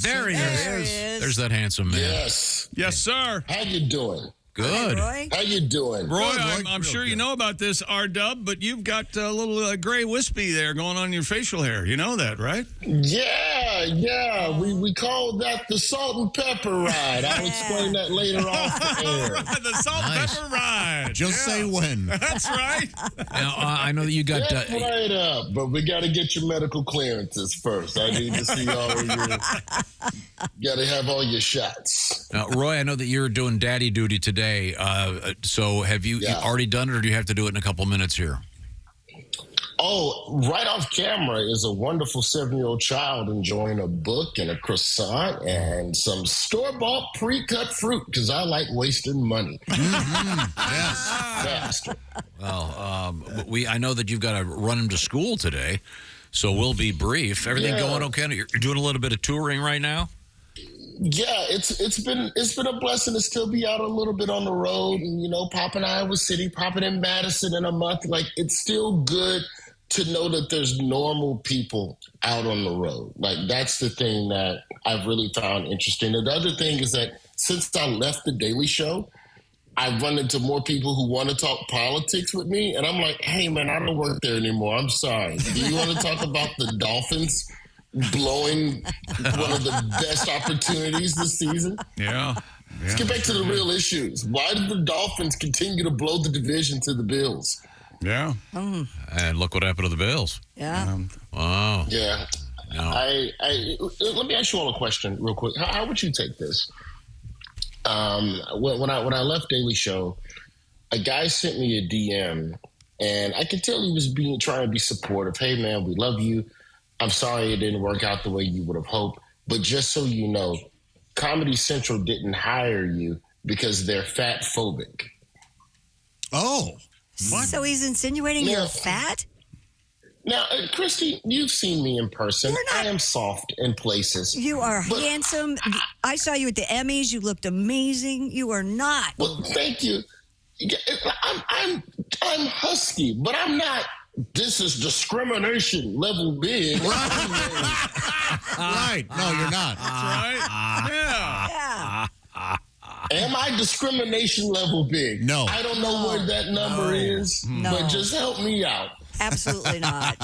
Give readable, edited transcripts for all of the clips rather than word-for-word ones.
There he is. There's that handsome man. Yes, sir. How you doing? Good. Roy? How you doing? Roy, Good, I'm sure you know about this, R-Dub, but you've got a little gray wispy there going on in your facial hair. You know that, right? Yeah. We call that the salt and pepper ride. I'll explain that later off the air. The salt and pepper ride. Just say when. That's right. Now, I know that you got... That's right up, but we got to get your medical clearances first. I need to see all of your... Got to have all your shots. Now, Roy, I know that you're doing daddy duty today. So have you already done it, or do you have to do it in a couple minutes here? Oh, right off camera is a wonderful 7-year-old child enjoying a book and a croissant and some store-bought pre-cut fruit because I like wasting money. Yes. Faster. Well, I know that you've got to run him to school today, so we'll be brief. Everything going okay? You're doing a little bit of touring right now? Yeah, it's been a blessing to still be out a little bit on the road and, popping Iowa City, popping in Madison in a month. Like, it's still good to know that there's normal people out on the road. Like, that's the thing that I've really found interesting. And the other thing is that since I left The Daily Show, I've run into more people who want to talk politics with me. And I'm like, hey, man, I don't work there anymore. I'm sorry. Do you want to talk about the Dolphins blowing one of the best opportunities this season? Yeah. Let's get back to the real issues. Why did the Dolphins continue to blow the division to the Bills? Yeah. And look what happened to the Bills. Yeah. Wow. Yeah. No. Let me ask you all a question real quick. How would you take this? When I left Daily Show, a guy sent me a DM, and I could tell he was trying to be supportive. Hey, man, we love you. I'm sorry it didn't work out the way you would have hoped. But just so you know, Comedy Central didn't hire you because they're fat phobic. Oh. What? So he's insinuating you're fat? Now, Christy, you've seen me in person. I am soft in places. You are handsome. I saw you at the Emmys. You looked amazing. You are not. Well, thank you. I'm husky, but I'm not. This is discrimination level big. Right. No, you're not. That's right. Yeah. Am I discrimination level big? No. I don't know what that number is, but just help me out. Absolutely not.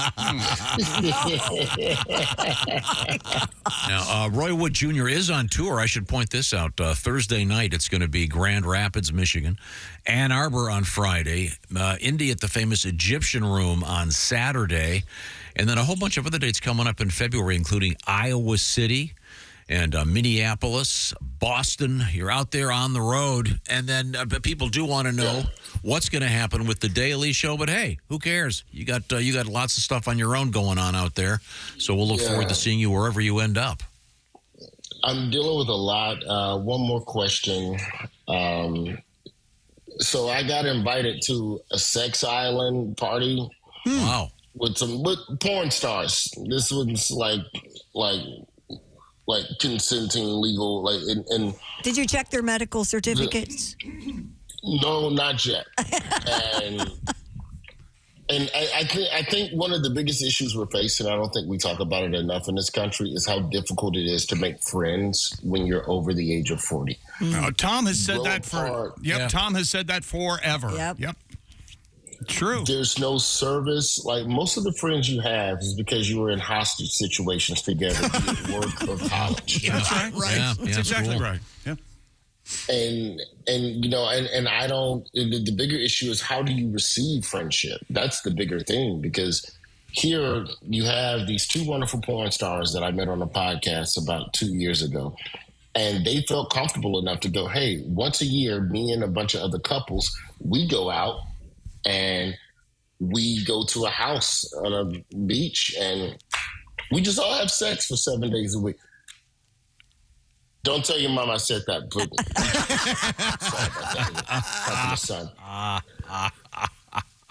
Now, Roy Wood Jr. is on tour. I should point this out. Thursday night, it's going to be Grand Rapids, Michigan. Ann Arbor on Friday. Indy at the famous Egyptian Room on Saturday. And then a whole bunch of other dates coming up in February, including Iowa City and Minneapolis, Boston. You're out there on the road. And then people do want to know what's going to happen with The Daily Show. But, hey, who cares? You got lots of stuff on your own going on out there. So we'll look forward to seeing you wherever you end up. I'm dealing with a lot. One more question. So I got invited to a sex island party. Wow. With porn stars. This was like consenting, legal, and Did you check their medical certificates? No, not yet. And I think one of the biggest issues we're facing, I don't think we talk about it enough in this country, is how difficult it is to make friends when you're over the age of 40. Tom has said that Tom has said that forever. Yep. True. There's no service. Like, most of the friends you have is because you were in hostage situations together, be it work or college. That's right. Yeah, That's exactly right. Yeah. And I don't. The bigger issue is, how do you receive friendship? That's the bigger thing, because here you have these two wonderful porn stars that I met on a podcast about 2 years ago, and they felt comfortable enough to go, hey, once a year, me and a bunch of other couples, we go out and we go to a house on a beach and we just all have sex for 7 days a week. Don't tell your mom I said that, but sorry about that.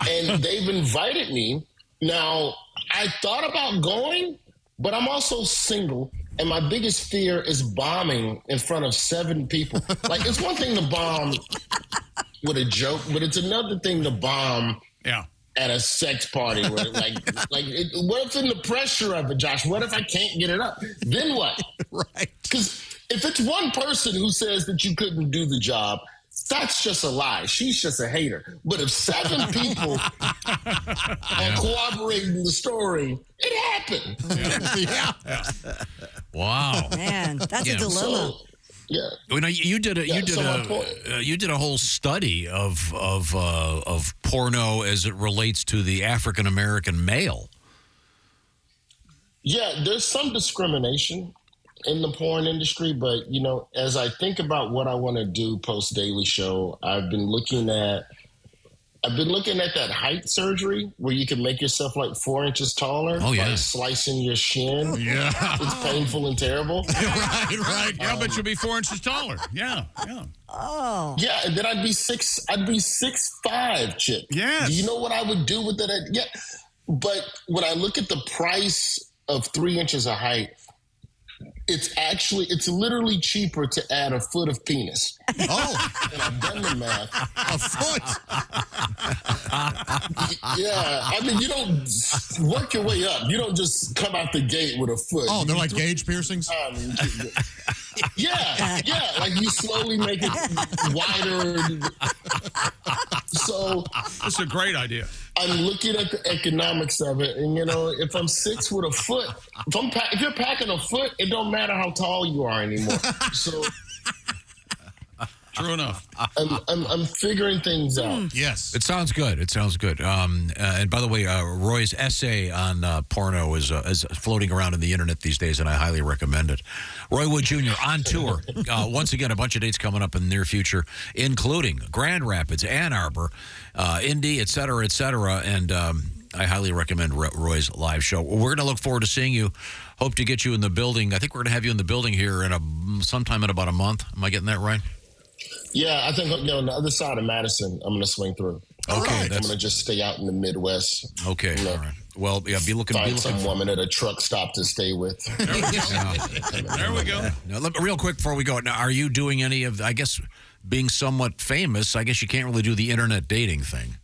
And they've invited me. Now, I thought about going, but I'm also single, and my biggest fear is bombing in front of 7 people. Like, it's one thing to bomb with a joke, but it's another thing to bomb at a sex party. Where, what if in the pressure of it, Josh? What if I can't get it up? Then what? Right. Because if it's one person who says that you couldn't do the job, that's just a lie. She's just a hater. But if 7 people are corroborating the story, it happened. Wow. Man, that's a dilemma. So, yeah. You know, you did so my point- you did a whole study of porno as it relates to the African American male. Yeah, there's some discrimination in the porn industry, but you know, as I think about what I want to do post Daily Show, I've been looking at that height surgery where you can make yourself like 4 inches taller. Oh, yeah. By slicing your shin. Yeah. It's painful and terrible. right. Yeah, but you'll be 4 inches taller. Yeah. Oh. Yeah, and then I'd be 6'5", Chip. Yes. Do you know what I would do with that? Yeah. But when I look at the price of 3 inches of height, it's literally cheaper to add a foot of penis. Oh, And I've done the math. a foot. Yeah, I mean, you don't work your way up. You don't just come out the gate with a foot. Oh, they're like gauge piercings? Yeah, like you slowly make it wider. So That's a great idea. I'm looking at the economics of it, and you know, if I'm 6 with a foot, if you're packing a foot, it don't matter how tall you are anymore. So True enough. I'm figuring things out. Yes. It sounds good. And by the way, Roy's essay on porno is floating around on the internet these days, and I highly recommend it. Roy Wood Jr. on tour. Once again, a bunch of dates coming up in the near future, including Grand Rapids, Ann Arbor, Indy, et cetera, and I highly recommend Roy's live show. We're going to look forward to seeing you. Hope to get you in the building. I think we're going to have you in the building here sometime in about a month. Am I getting that right? Yeah, I think on the other side of Madison, I'm going to swing through. Okay, I'm going to just stay out in the Midwest. Okay, all right. Well, yeah, be looking. Find some woman at a truck stop to stay with. There we go. Now, real quick before we go, now, are you doing any of? I guess being somewhat famous, I guess you can't really do the internet dating thing.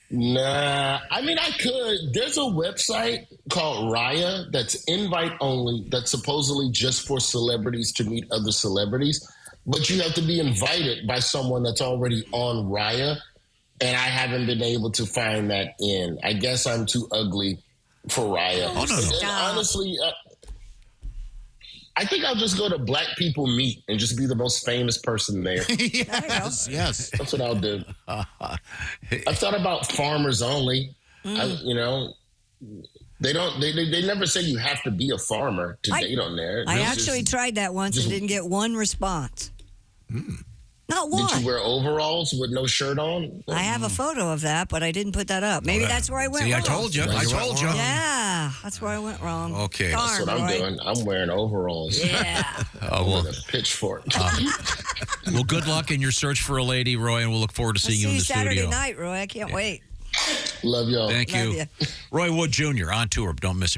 Nah, I mean, I could. There's a website called Raya that's invite only, that's supposedly just for celebrities to meet other celebrities. But you have to be invited by someone that's already on Raya. And I haven't been able to find that in. I guess I'm too ugly for Raya. Oh, no. And honestly, I think I'll just go to Black People Meet and just be the most famous person there. Yes. That's what I'll do. I've thought about Farmers Only. They never say you have to be a farmer to date on there. I actually tried that once and didn't get one response. Not one. Did you wear overalls with no shirt on? I have a photo of that, but I didn't put that up. Maybe that's where I went wrong. I told you. Yeah, that's where I went wrong. Okay. That's what I'm doing. I'm wearing overalls. Yeah. With a pitchfork. Well, good luck in your search for a lady, Roy, and we'll look forward to seeing you in the Saturday studio. night, Roy. I can't wait. Love y'all. Thank Love you. you. Roy Wood Jr. on tour. Don't miss it.